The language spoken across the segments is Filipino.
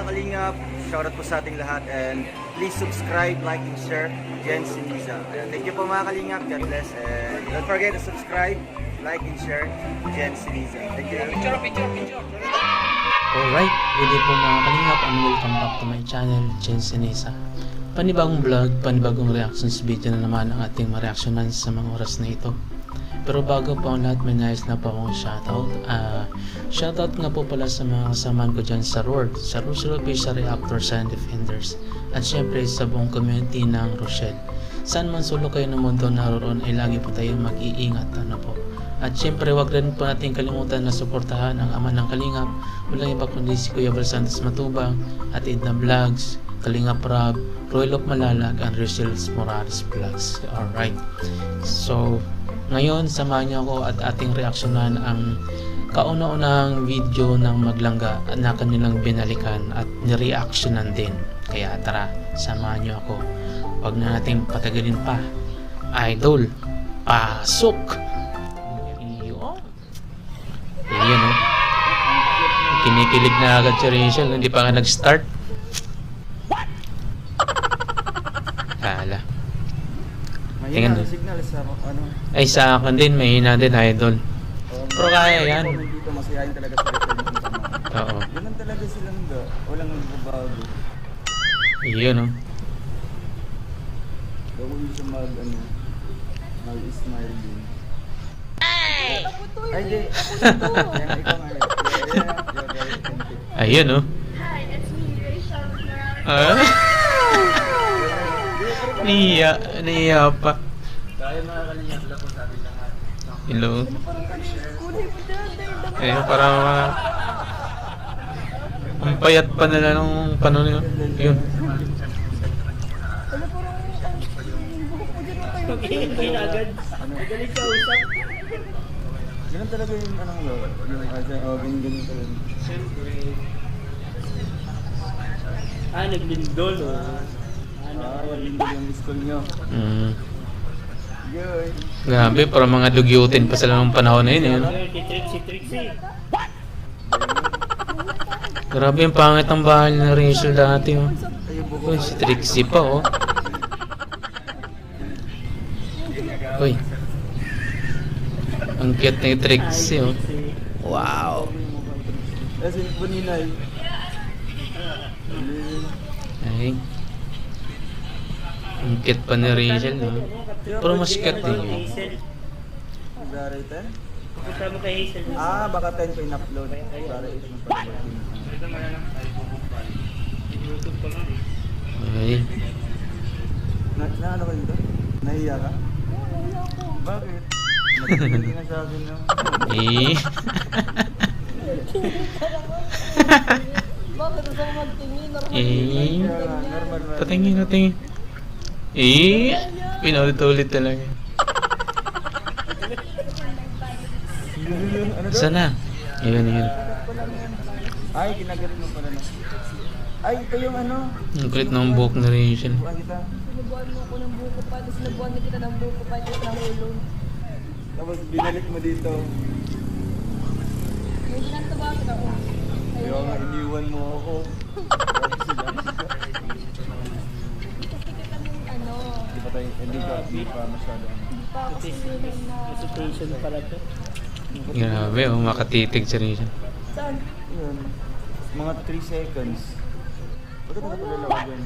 kalingap, shoutout po sa ating lahat and please subscribe, like, and share Jen Siniza. Ayan, thank you po mga kalingap, God bless, and don't forget to subscribe, like, and share Jen Siniza. Thank you. Alright, good day po mga kalingap and welcome back to my channel, Jen Siniza. Panibagong vlog, panibagong reactions video na naman ang ating ma-reactionan sa mga oras na ito. Pero bago po ang lahat, may nais na po akong shoutout. Shoutout nga po pala sa mga kasamaan ko dyan sa ROAR, sa Rochelle Fishery Actors and Defenders. At syempre sa buong community ng Rochelle. Saan man sulok kayo ng mundo naroon ay lagi po tayong mag-iingat. Ano po. At syempre wag rin po natin kalimutan na suportahan ang ama ng Kalingap. Walang iba kundi si Kuya Val Santos Matubang at Edna Vlogs, Kalingap Rob, Royal of Malalag, and Rochelle Morales Vlogs. Alright. So, ngayon, samahan niyo ako at ating reaksyonan ang kauna-unang video ng Maglangga na kanilang binalikan at nireaksyonan din. Kaya tara, samahan niyo ako. Huwag na natin patagalin pa. Idol, pasok! Ayan o. Kinikilig na agad si Rachel, hindi pa nga nag-start. Hala. Mahina ang signal sa ano. Ay, sa akin din, mahina din, idol. Pero kaya yan. Dito masiyahin talaga sa record ng sama. Oo. Ganun talaga silang walang nagbabago. Iyon, no? Gawin siya mag-smile din. Ay, di. Yan, ikaw nga. Ayun, no? Hi, it's me, Rachel Morales. Ah? Niya pa. Kaya mga kalingap lang po sa ating lahat. Hello. Ayun, parang ang payat pa nila nung paano yun. Yun. Ganun talaga yung anong yung ganyan talaga. Siyempre. Naglindol o. Lindol yung school nyo. Yun. Grabe, parang mga dugyutin pa sila nung panahon na yun. Eh, no? Si Trixie. Grabe yung pangit ang bahay na Rachel dati. Oh. Uy, si Trixie pa, oh. Uy. Ang cute na yung Trixie, oh. Wow. Kasi buninay. Ay. Ang cute pa ni Rachel, no? Pero mas cute din yun. Hazel. February 10? Pupunta mo kay Hazel. Baka 10 ko in-upload. February 8 mo pa. Ay. Na ano ka dito? Nahiya ka? Bakit? Nagpapalagi nga sa akin na. Eh. Bakit gusto mo magtingin? Eh. Normal. Patingin na tingin. Eh. Pinaulit-ulit talaga. Ano daw? Sana? Yun, yun. Ay, kinagat mo pala na. Ay, ito yung ano. Ang kulit ng buhok ni Rachel. Buwan kita. Sinubuan mo ako ng buko pa, tapos sinubuan na kita ng buko pa, tapos nahulog. Tapos binalik mo dito. May ginantawa kita ako. Kaya nga, iniwan mo ako. Kasi kita ng ano, Hindi pa masyado. hindi pa ako sinilang na... Recitation pala to. Grabe, oh, makatitig si Rachel. Saan? Yun. Mga 3 seconds. Bakit nakapagalawa dyan?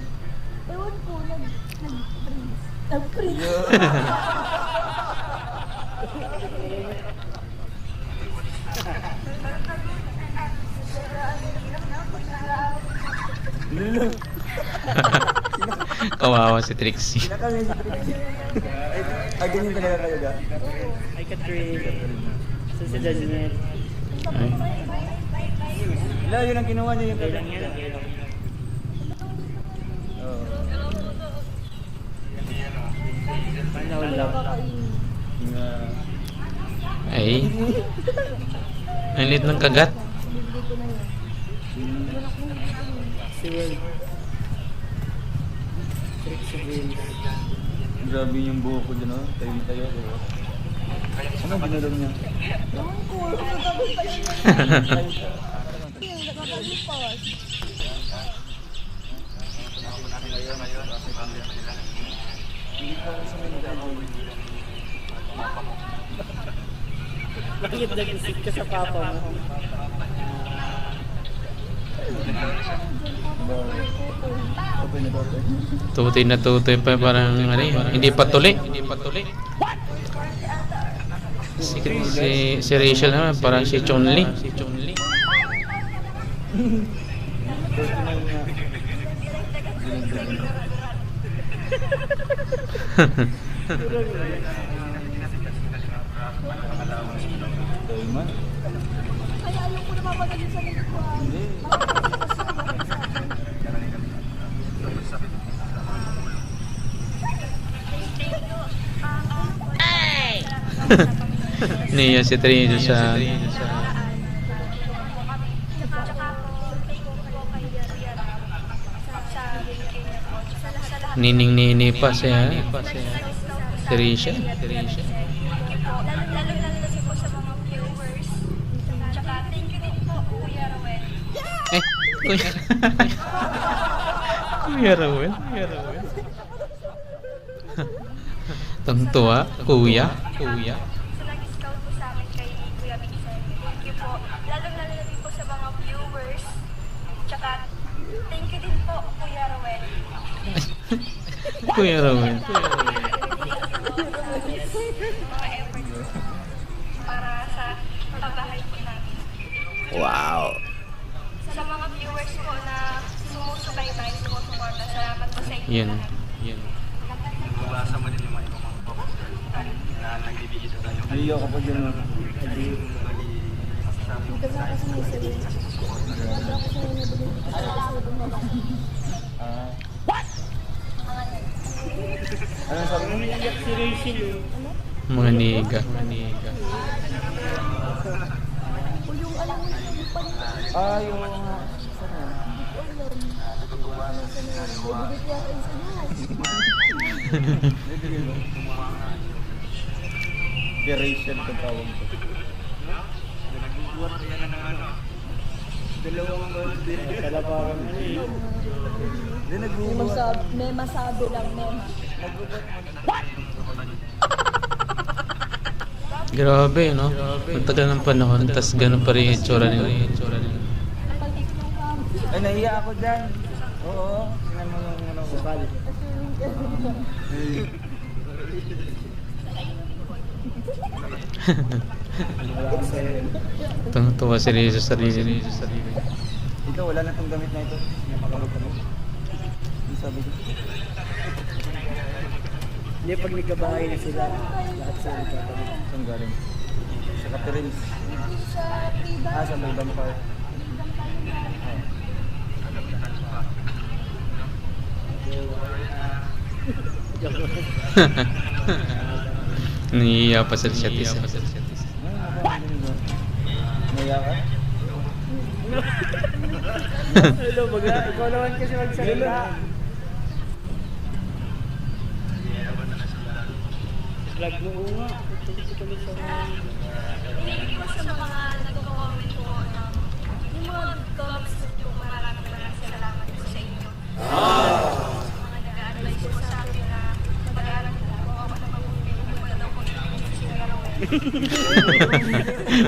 Ewan po, nag-freeze. Nag-freeze. Lalo. Kawawa si Trixie. Kinakami si Trixie. Ay, ganyan talaga kayo ga? Ay, Catherine. Sa sila Janelle. Ay. Wala, yun ang kinuha niya yung Okay lang yan. Okay lang. Oo. Panaw Wala lang. kakainin. Ay. Ang lit ng kagat. Bibili ko na yun. Si Will. Trixie Will. Grabe yung buhok ko dyan, oh. Tayo-tayo ko. Ano ginagawa niya? Ewan ko, nagkakagusto pa yun. Nakakagusto. Bakit nag-isip ka sa papa mo? Tutoy na tutoy pa parang ano eh, hindi pa tuli. Si Rachel naman parang si Chun-Li. Kaya ayaw ko na mapagaling sa likuan. Niya si Trino sa nining-nini pa siya. Si Rachel. Lalo na po sa mga viewers. Tsaka thank you din po, Kuya Roel. Eh, Kuya. Kuya Raul. Tungtua, Kuya. Sa nag-scout po sa amin kay Kuya Vincent. Thank you po. Lalo na din po sa mga viewers. Tsaka thank you din po, Kuya Roel. Kuya Raul. Mga efforts para sa pagbahay po namin. Wow. Sa mga viewers po na sumusubaybay, sumusuporta, salamat po sa inyo. Yan. Mabasa mo din yung mga ibang mga post na nagbibigay sa tayo. Ay, ako po dyan. Kasi ako sa mga sabi. Wala ako sa mga nabili. Ano sabi mo? Si Rachel eh. Mga niga. O yung alam mo na yung pan. Ah, yung... Bibigit yata yung sa'yo. Duration ko tawag ko. Dalawang birthday. Talabarang mo eh. May masabi lang, men. Grabe, no? Ang tagal ng panahon, tas ganun pa rin yung itsura nila. Ay, nahiya ako dyan. Oo. Tingnan mo yung ano. Bukal. Tuwa si Rizzo sa sarili. Ikaw, wala na itong gamit na ito. Napakabog ka mo. Yung sabi ko. Hindi, pag nagkabahay na sila, lahat sila nagkakalit. Saan galing? Sa Caterins. Ah, sa Mayban Park. Nahihiya pa sa chat isa. Naya ka? Hello, ikaw naman kasi magsalita. Vlog mo nga. Ito kami sa mga... Thank you po sa mga nagko-comment po ng yung mga comments po, maraming salamat po sa inyo. Mga nag-a-advise po sa akin na mag-aaral po ako na mag-uwi. Wala daw po yung Kuya Roel.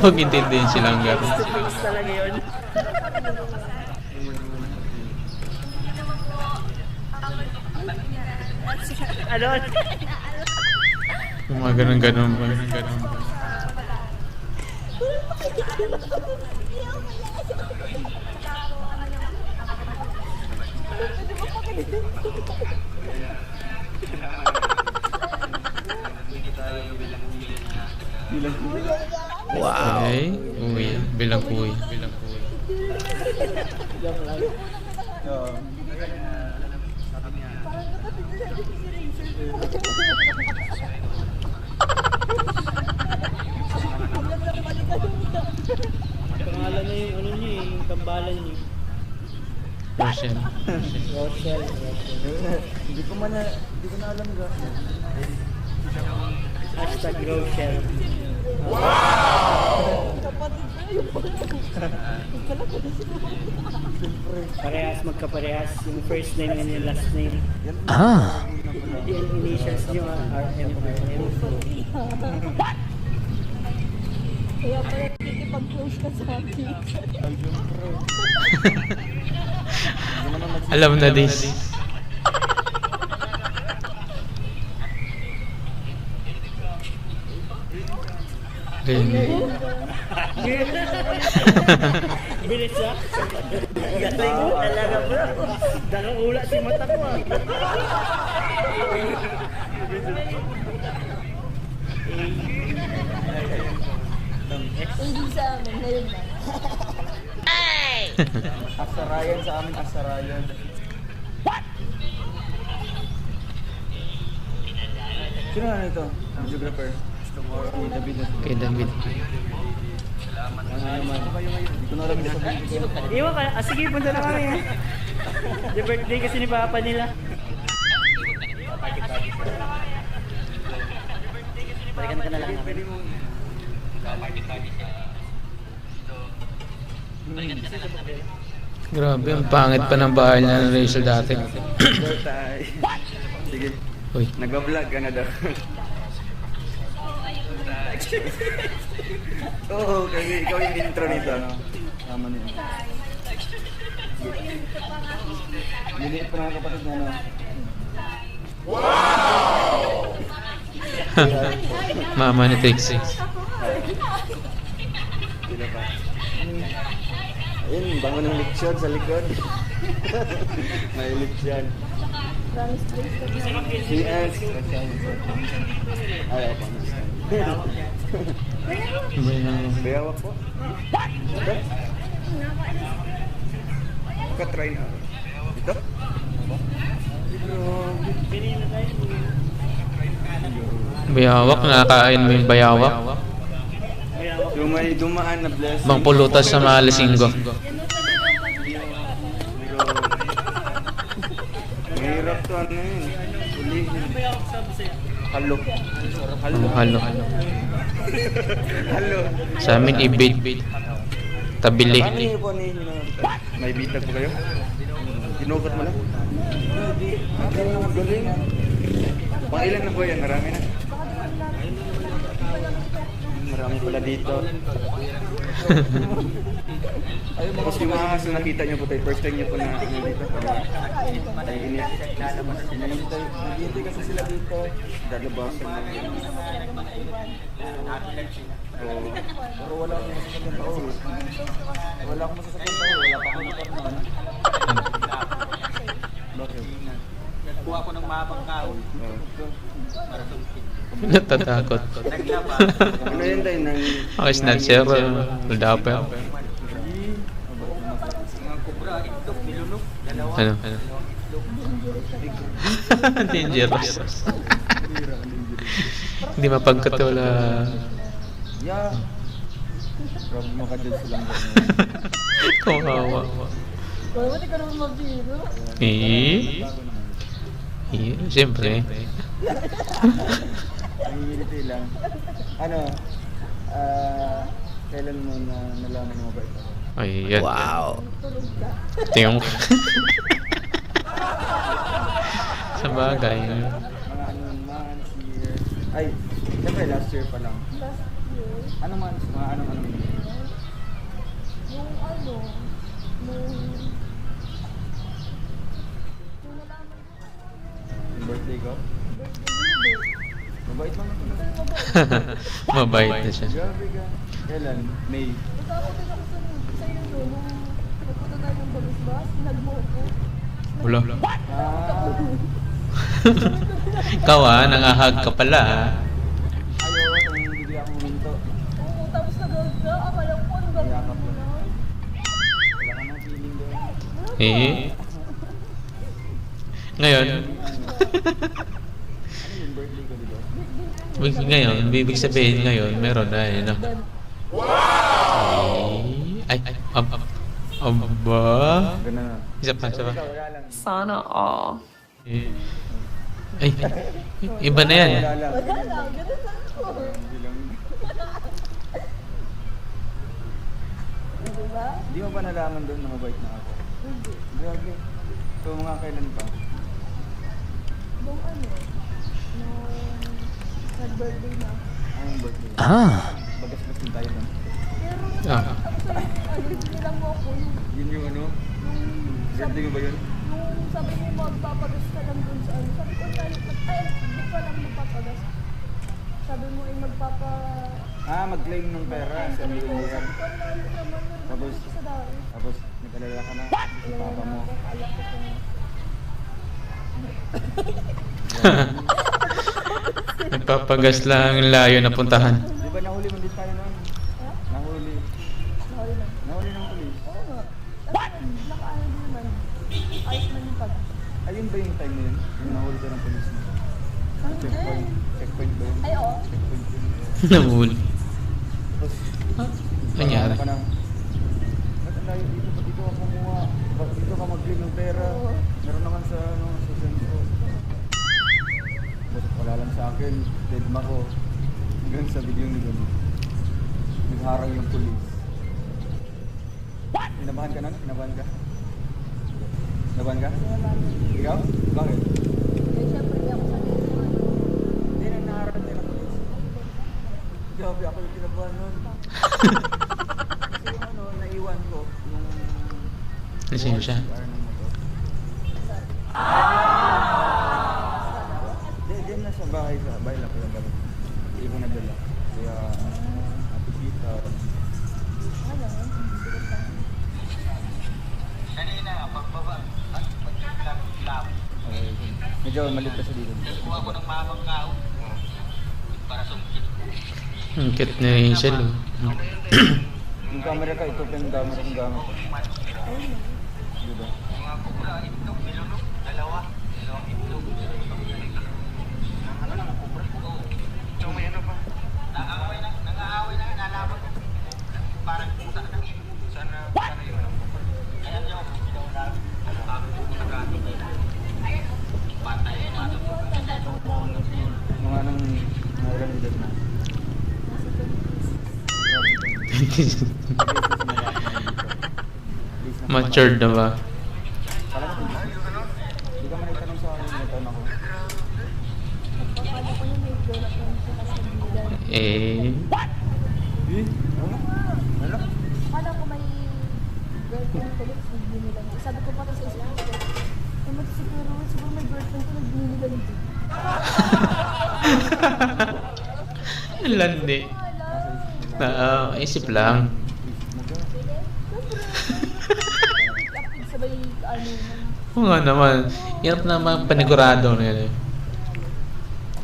Huwag intindihin silang gano'n. Gusto talaga yun. Ano? Yung mga ganun-ganun ba? Wow. Okay. Uwi. Bilang kuwi. Oo. Pangalan na yung ano niya eh, yung tambalan niya. Rochelle. Rochelle. Hindi ko na alam ga. Hashtag Rochelle. Kapatid na yung Parehas, magkaparehas. Yung first name and yung last name. Ah. Yung initials nyo, RM. Kaya pala nakikipag-close ka sa akin. Alam na this. Bilis ah. Galing mo talaga bro. Nakakula si mata ko ah. Hindi sa amin, ngayon na. Asarayan sa amin, asarayan. Sino na ito? Videographer? Si David. Kay David. Ano naman? Hindi ko na alam yung sabihin ko. Iwan ka. Ah, sige, punta na kami. The birthday kasi ni Papa nila. Balikan ka na lang. Grabe, ang pangit pa ng bahay na ng Rachel dati. Sige, Uy, nagbablog ka na daw. Oo, kasi ikaw yung intro nito. Tama niya. Liliit pa mga kapatid na ano. mama ni Trixie. Sila pa. Ayun, bango ng leksyon sa likod. May leksyon. Promise place ka na. CS. Ayaw pa. Bayawak po. Okay. Katry na. Ito? Bayawak, nakakain mo yung bayawak. Yung may dumaan na blessing. Bang pulutas sa mga lasinggo. Mahirap to ano yun. Ulihin. Halo. Halo. Halo. Sa amin, ibit. Tabili. Paano yung po ninyo na? May bitag po kayo? Tinukot mo lang? Galing. Pang ilan na po yan? Marami na. Marami pala dito. Tapos yung mga aso nakita nyo po tayo, first time nyo po na ano dito. Naghihintay kasi sila dito. Dalabasan na yun. Pero wala akong masasakyan tao. Wala akong masasakyan tao. Wala pa akong motor na. Bakit? Kuha ko ng mapang kahoy. Natatakot. Ano yun tayo? Okay, snatcher. Dapper. Ano? Dangerous. Hindi mapagkatula. Yeah. Grabe mo ka dyan silang gano'n. Kawawa. Kaya ba't ikaw naman mabiro? Siyempre. Nangingiliti lang. Ano? Kailan mo na nalaman mo ba ito? Ayan. Tulog ka. Tingnan mo. Sa bagay. Mga anong months, years. Ay, siyempre last year pa lang. Last year, Anong months? Mga anong year? nung ano, nung nalaman ko, Yung birthday ko? Mabait lang ako. Mabait na siya. Grabe ka. Kailan? May. natawa din ako sa iyo no, nung nagpunta tayo ng Balusbas, nagmo ko. Wala. Ah. Ikaw nangahag ka pala. Ayaw kung hindi ako huminto. Oo, tapos nagawag ka, akala ko ano gagawin Yakap mo ko. na. Wala ka nang feeling doon. Ngayon. Ano yung birthday ko, di ba? Ngayon, bibig sabihin ngayon, meron na no? Ay, aba. Ganun na. Isa pa. Wala lang. Sana all. Ay, iba na yan. Wala lang. Wala lang, ganun lang po. Hindi lang. Diba? Hindi mo ba nalaman doon na mabait na ako? Hindi. Grabe. So mga kailan pa? Nung ano, nung nag-birthday na. Ang birthday. Bagas-bas din tayo doon. Pero, Ah. ako sa'yo, nilang mo ako, Yun yung ano? Birthday mo ba yun? nung sabi mo magpapagas ka lang dun sa ano, sabi ko, hindi ko lang magpapagas. Sabi mo ay Mag-claim ng pera sa sabi ko, millionaire. sabi ko, ano naman, Tapos, meron sa dahil. tapos nag-alala ka na sa papa mo. Kala ko kung Nagpapagas lang ang layo na puntahan. Di ba nahuli mo din tayo noon? Ha? Nahuli. Nahuli na. Nahuli ng polis. Oo nga. Tapos, nakaano din naman. Ayos man yung pag. Ayun ba yung time na yun? Yung nahuli ka ng polis mo? Checkpoint. Checkpoint ba yun? Ay, oo. Checkpoint yun. Nahuli. Tapos, Nangyari. ka ng, ba't ang layo dito? Ba't dito ka kumuha? Ba't dito ka mag-claim ng pera? Oo. Meron naman sa, ano, sa sensor. Tapos wala lang sa akin. Deadma ko. Hanggang sa video ni Gano. Nagharang yung polis. Kinabahan ka na? Kinabahan ka? Kinabahan ka? Ikaw? Bakit? Eh, syempre, hindi ako sanay sa ano. Hindi na naharap tayo ng polis. Grabe ako yung kinabahan nun. Kasi yung ano, naiwan ko yung Lisensya. CR ng motor. Hindi na sa bahay lang ko yung gamit. Hindi ko nadala. Kaya, napikita. Ano lang, bigot lang. Okay. Medyo malit kasi dito. Ang cute ni Rachel. Oh. Yung camera ka, ito pa yung camera kong gamit. Diba? Mga nang ilang edad na. Matured na ba? Hindi ka man nagtanong sa akin, nagtanong ako. Akala ko yung may girl ako yung sa kasabilan. Eh, Ano? Ano? Akala ko may girlfriend ko ulit, nagbini lang. Sabi ko pati sa isang ko, siguro may girlfriend ko, nagbini lang din. landi. Isip lang. Kapag sabay, ano, Oo nga naman. Hirap naman panigurado na yun eh.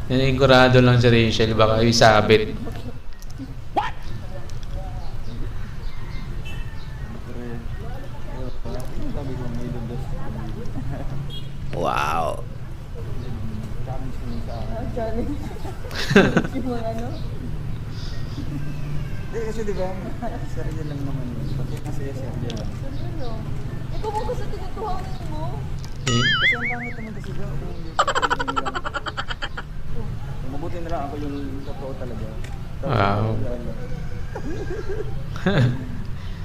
Panigurado lang si Rachel, baka isabit. Sabi ko, may lundos. Wow. Challenge mo sa akin. challenge. Yung mga ano. Hindi kasi diba, serye lang naman yun. Pati kasi serye lang. Seryo. Ikaw mo kasi tinutuhanin mo. Eh, Kasi ang pangit naman kasi daw kung mabuti na lang ako yung totoo talaga. Wow.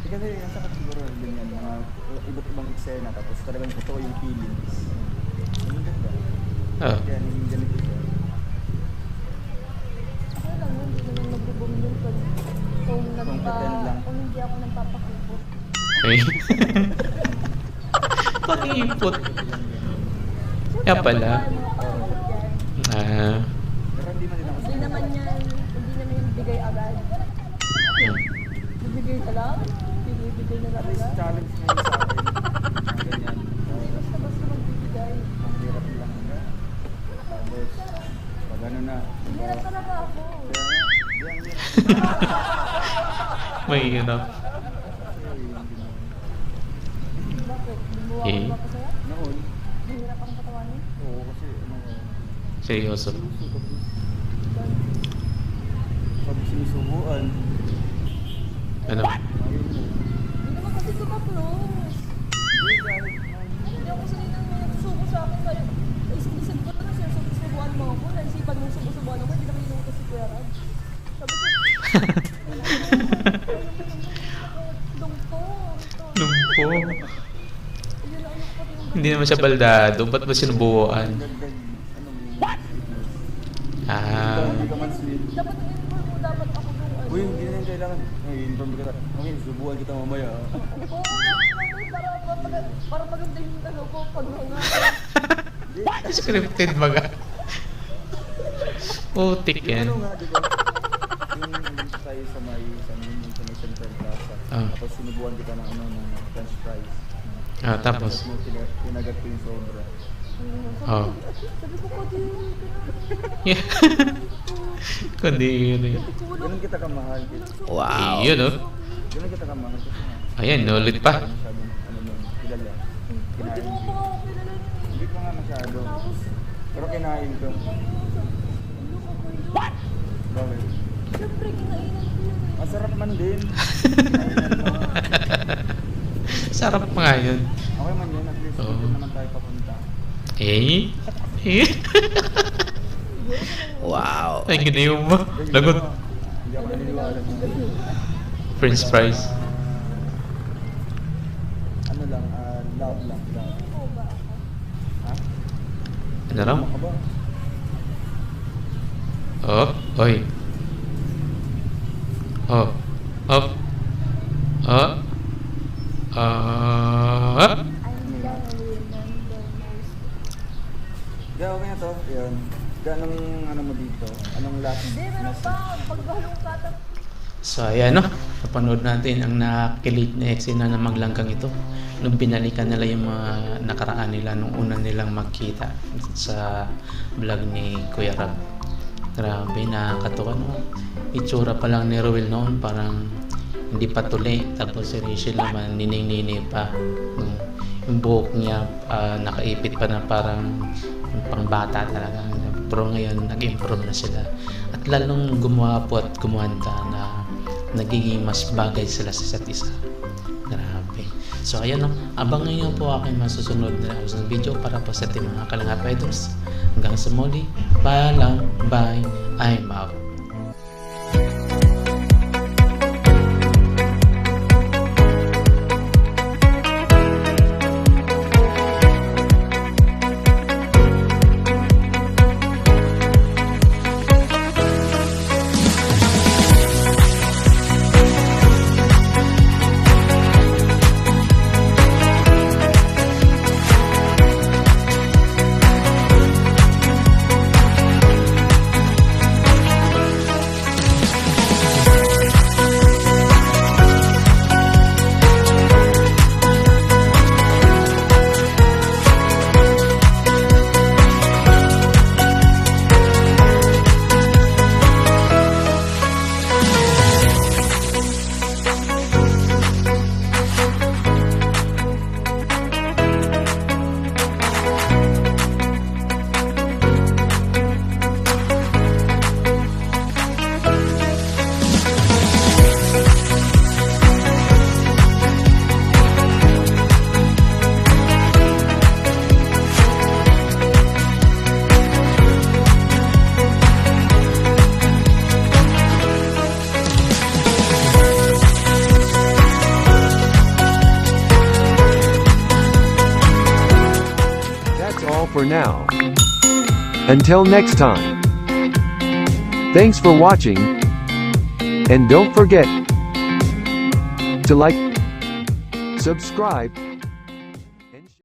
Kasi ang sakit siguro ganyan, mga iba't ibang eksena tapos talagang totoo yung feelings. Ang ganda. oh. Kaya naging ganito siya. Ako lang yun, hindi naman magbubumil kung pretend lang. kung hindi ako nagpapakipot. Okay. Pakipot. Kaya pala. Mga pakipot yan. Ah. Pero hindi man din ako Hindi naman yan, hindi naman yung bigay agad. Bibigay ka lang, bibigay na lang At least agad. challenge na yun sa akin. Mga ganyan. Basta magbibigay. Ang hirap lang nga. Tapos, pag ano na. Hindi lang talaga ako. Kaya nga, yan yun. May hirap. Kasi yung ginawa. Bakit? Lumuha Eh? ka ba kasaya? Noon, Mahirap ang patawanin? oo kasi ano, Seryoso. pag sinusubuan, Ano? ayun mo. Hindi naman kasi ito ka-close. Hindi kahit na Hindi ako sanay na may nagsusubo sa akin. Kaya isip ko na siya, susubuan mo ako. Naisipan mong susubuan ako, hindi naman yung kasi Kuya Raj. Sabi ko, Lumpo. Lumpo. Hindi naman siya baldado. Ba't ba sinubuan? Dagdag, Ah. Hindi ka man sweet. Dapat in-inform mo, dapat ako nung ano. Uy, hindi na yung kailangan. Ay, inform kita. Okay, subukan kita mamaya. Oo, para maganda yung ano ko pag mga... Scripted baga. Putik yan. Ano nga, di ba? Yung nandito tayo sa may Central Plaza. Ah. Tapos sinubukan kita ng ano, ng French fries. Ah, tapos? mo tinagat ko yung sobra. Oh. Sabi ko, kadiri. Kadiri. Ganun kita kamahal. Wow. Iyon, oh. Ganun kita kamahal. Kasi nga, Ayan, nulit pa. masyadong, ano nun, kilala. Hindi mo pa ako kilala niya. Hindi ko nga masyado. Tapos, Pero kinain ko. ano ka ba yun? Bakit? Siyempre, kinainan ko yun. Masarap man din. Kinainan mo. Sarap pa nga yun. Okay man yun, at least Oo. dito naman tayo papunta. Eh? Eh? Wow. Ay, ginayon mo. Lagot. Hindi ako naniniwala sa French fries. ano lang, love lang. Oo ba ako? Ha? Ano raw? Ano ka ba? Oh, oy. Oh. Oh. Oh. Ah. I'm lonely, number most. Hindi, okay na to. Yun. Ganong ano mo dito? Anong last Hindi, meron pa. Pagbahalong katap. So ayan no, napanood natin ang nakikilig na eksena ng maglangkang ito nung binalikan nila yung mga nakaraan nila nung una nilang magkita sa vlog ni Kuya Rab. Grabe, nakakatuwa no. Itsura pa lang ni Ruel noon parang hindi pa tuli, tapos si Rachel naman nining-nini pa. Yung buhok niya nakaipit pa na parang pang bata talaga. Pero ngayon nag-improve na sila at lalong gumapo at gumanda na nagiging mas bagay sila sa isa't isa. Grabe. So ayan no, abangan niyo po aking masusunod na video para po sa ating mga Kalingap Idols. Hanggang sa muli, paalam, bye, I'm out. For now. Until next time. Thanks for watching. And don't forget to like, subscribe,